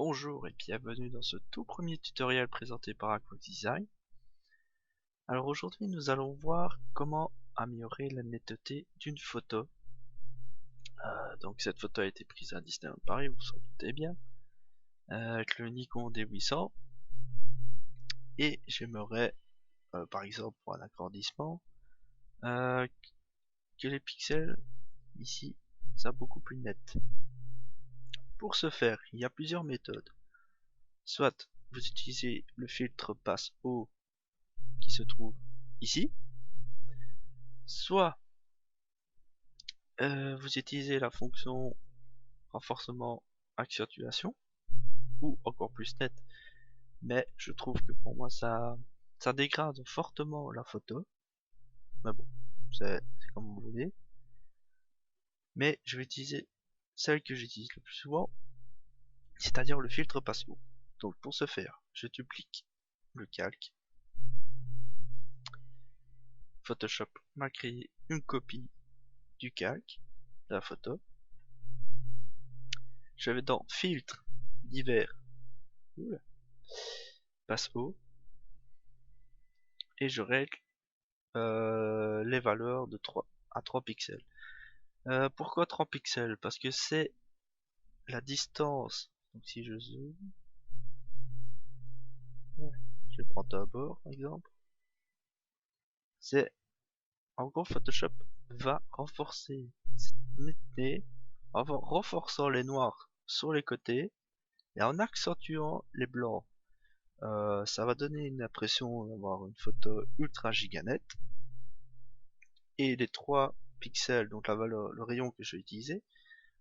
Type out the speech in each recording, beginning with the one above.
Bonjour et bienvenue dans ce tout premier tutoriel présenté par Aquax Design. Alors aujourd'hui nous allons voir comment améliorer la netteté d'une photo. Donc cette photo a été prise à Disneyland Paris, vous vous en doutez bien, avec le Nikon D800. Et j'aimerais, par exemple pour un agrandissement, que les pixels ici soient beaucoup plus nets. Pour ce faire, il y a plusieurs méthodes. Soit vous utilisez le filtre passe haut qui se trouve ici, soit vous utilisez la fonction renforcement accentuation ou encore plus net, mais je trouve que pour moi ça dégrade fortement la photo. Mais bon, c'est comme vous voulez. Mais je vais utiliser celle que j'utilise le plus souvent, c'est-à-dire le filtre passe haut. Donc pour ce faire, je duplique le calque. Photoshop m'a créé une copie du calque de la photo. Je vais dans filtre divers, passe haut, et je règle les valeurs de 3 à 3 pixels. Pourquoi 3 pixels? Parce que c'est la distance. Donc si je zoome, je vais prendre d'abord par exemple. C'est en gros Photoshop va renforcer cette netteté en renforçant les noirs sur les côtés et en accentuant les blancs. Ça va donner une impression d'avoir une photo ultra giga nette. Et les 3 pixels, donc la valeur, le rayon que je vais utiliser,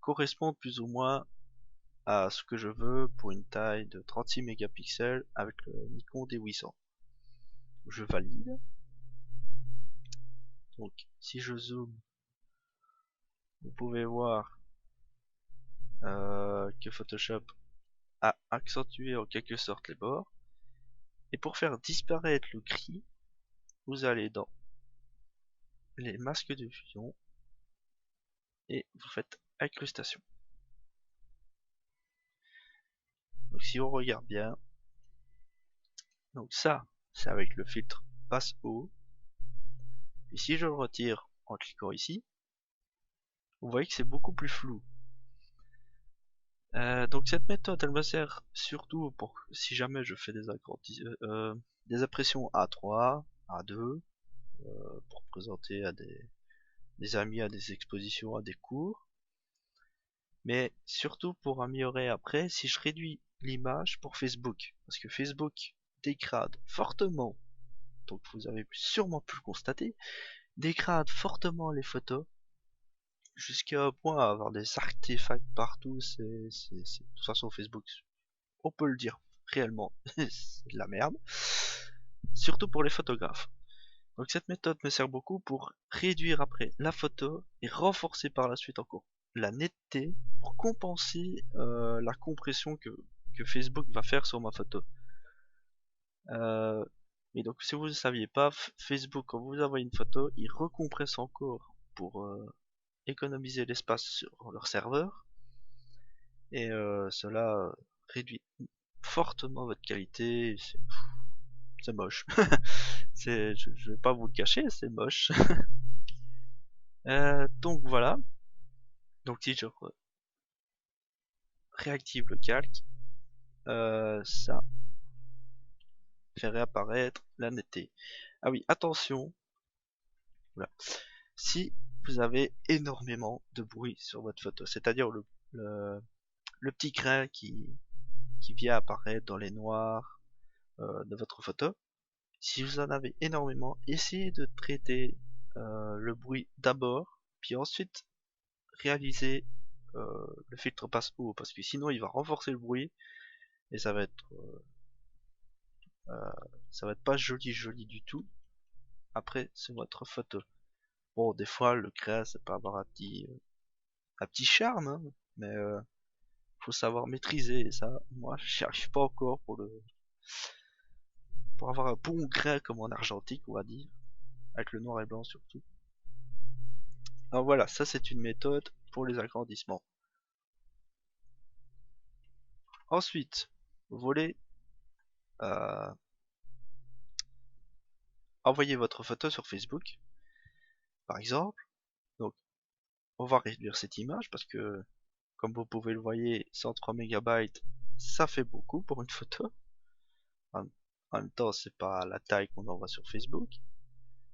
correspondent plus ou moins à ce que je veux pour une taille de 36 mégapixels avec le Nikon D800. Je valide. Donc si je zoome, vous pouvez voir que Photoshop a accentué en quelque sorte les bords. Et pour faire disparaître le gris, vous allez dans les masques de fusion et vous faites incrustation. Donc si on regarde bien, donc ça c'est avec le filtre passe haut. Et si je le retire en cliquant ici, vous voyez que c'est beaucoup plus flou. Donc cette méthode elle me sert surtout pour si jamais je fais des impressions A3, A2, pour présenter à des amis, à des expositions, à des cours. Mais surtout pour améliorer après si je réduis l'image pour Facebook. Parce que Facebook dégrade fortement, donc vous avez sûrement pu le constater, dégrade fortement les photos jusqu'à un point à avoir des artefacts partout. De toute façon Facebook, on peut le dire réellement, c'est de la merde. Surtout pour les photographes. Donc cette méthode me sert beaucoup pour réduire après la photo et renforcer par la suite encore la netteté pour compenser la compression que Facebook va faire sur ma photo. Et donc si vous ne saviez pas, Facebook quand vous envoyez une photo, il recompresse encore pour économiser l'espace sur leur serveur. Et cela réduit fortement votre qualité. C'est moche. Je vais pas vous le cacher, c'est moche. Donc voilà. Donc si je réactive le calque, ça fait réapparaître la netteté. Ah oui, attention. Voilà. Si vous avez énormément de bruit sur votre photo, c'est-à-dire le petit grain qui vient apparaître dans les noirs de votre photo, si vous en avez énormément, essayez de traiter le bruit d'abord, puis ensuite réaliser le filtre passe haut, parce que sinon il va renforcer le bruit et euh, ça va être pas joli joli du tout. Après c'est votre photo. Bon, des fois le grain ça peut avoir un petit charme, hein, mais faut savoir maîtriser et ça. Moi j'y arrive pas encore pour avoir un bon grain comme en argentique on va dire, avec le noir et blanc surtout. Alors voilà, ça c'est une méthode pour les agrandissements. Ensuite, vous voulez envoyer votre photo sur Facebook, par exemple. Donc, on va réduire cette image parce que, comme vous pouvez le voir, 103 mégabytes, ça fait beaucoup pour une photo. En, en même temps, c'est pas la taille qu'on envoie sur Facebook.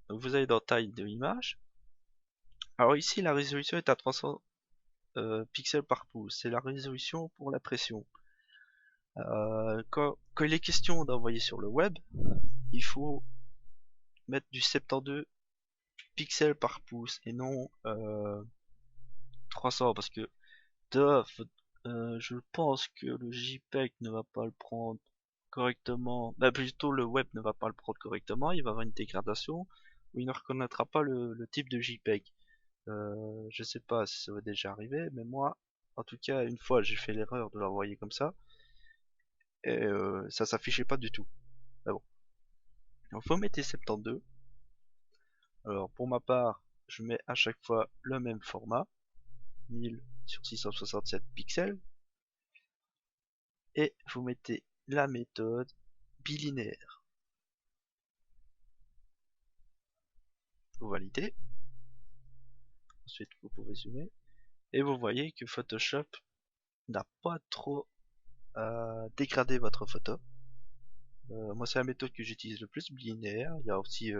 Donc, vous allez dans taille de l'image. Alors ici, la résolution est à 300 pixels par pouce. C'est la résolution pour la pression. Quand il est question d'envoyer sur le web, il faut mettre du 72 pixels par pouce et non 300 parce que je pense que le JPEG ne va pas le prendre correctement. Bah, plutôt le web ne va pas le prendre correctement, il va avoir une dégradation où il ne reconnaîtra pas le type de JPEG. Je sais pas si ça va déjà arriver, mais moi, en tout cas, une fois j'ai fait l'erreur de l'envoyer comme ça et ça s'affichait pas du tout. Mais bon, il faut mettre 72. Alors pour ma part, je mets à chaque fois le même format, 1000 sur 667 pixels, et vous mettez la méthode bilinéaire. Vous validez. Ensuite, vous pouvez zoomer. Et vous voyez que Photoshop n'a pas trop dégradé votre photo. Moi, c'est la méthode que j'utilise le plus, bilinéaire. Il y a aussi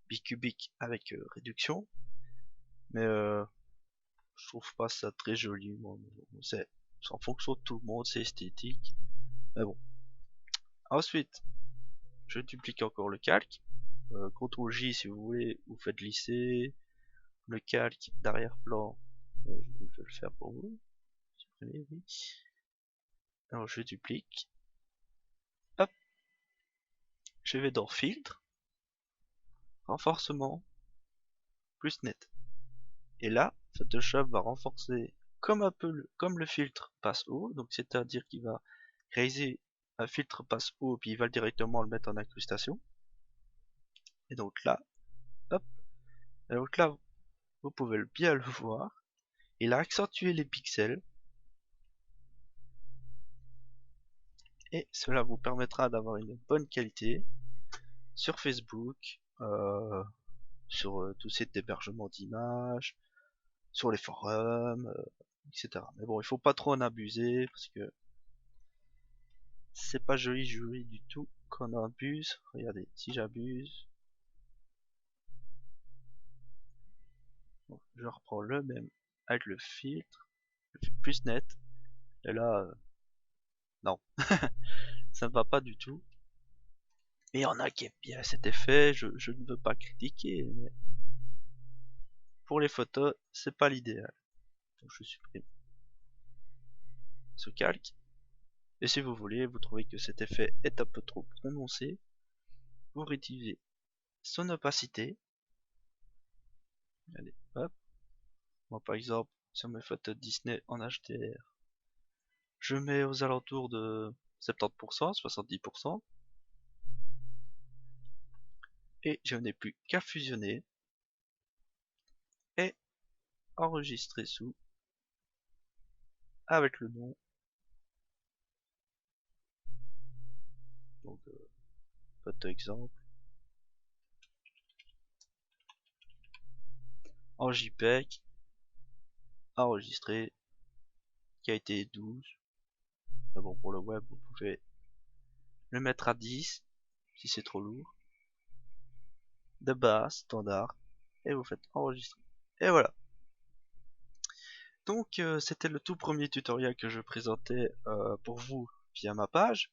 bicubic avec réduction. Mais je trouve pas ça très joli. C'est en fonction de tout le monde, c'est esthétique. Mais bon. Ensuite, je duplique encore le calque. CTRL J si vous voulez, vous faites glisser le calque d'arrière-plan. Je vais le faire pour vous. Supprimer, oui. Alors je duplique. Hop. Je vais dans filtre, renforcement, plus net. Et là, Photoshop va renforcer comme comme le filtre passe haut, donc c'est-à-dire qu'il va réaliser un filtre passe haut, puis il va directement le mettre en incrustation. Et donc là, hop. Et donc là, vous pouvez bien le voir. Il a accentué les pixels. Et cela vous permettra d'avoir une bonne qualité sur Facebook, sur tout site d'hébergement d'images, sur les forums, etc. Mais bon, il faut pas trop en abuser parce que c'est pas joli du tout quand on abuse. Regardez, si j'abuse, bon, je reprends le même avec le filtre plus net. Et là, non, ça ne va pas du tout. Mais il y en a qui aiment bien cet effet, je ne veux pas critiquer, mais pour les photos, c'est pas l'idéal. Donc je supprime ce calque. Et si vous voulez, vous trouvez que cet effet est un peu trop prononcé, vous réduisez son opacité. Allez, hop. Moi par exemple, sur mes photos Disney en HDR, je mets aux alentours de 70%, 70%. Et je n'ai plus qu'à fusionner et enregistrer sous avec le nom. Donc, photo exemple. En JPEG, enregistré, qualité 12. Mais bon, pour le web, vous pouvez le mettre à 10 si c'est trop lourd. De base, standard, et vous faites enregistrer. Et voilà. Donc c'était le tout premier tutoriel que je présentais pour vous via ma page.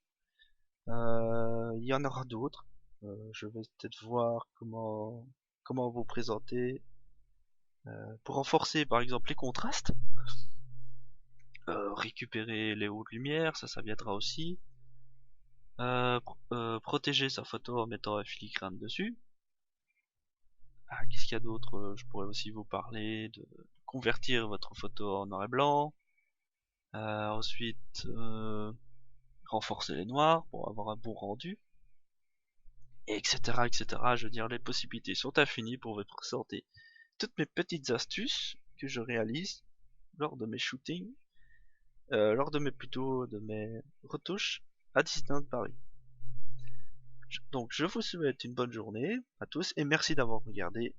Il y en aura d'autres. Je vais peut-être voir comment vous présenter pour renforcer par exemple les contrastes. Récupérer les hauts de lumière, ça viendra aussi. Protéger sa photo en mettant un filigrane dessus. Ah, qu'est-ce qu'il y a d'autre? Je pourrais aussi vous parler de convertir votre photo en noir et blanc. Ensuite, renforcer les noirs pour avoir un bon rendu. Etc., etc. Je veux dire, les possibilités sont infinies pour vous présenter toutes mes petites astuces que je réalise lors de mes shootings. lors de mes retouches à Disneyland Paris. Donc je vous souhaite une bonne journée à tous et merci d'avoir regardé.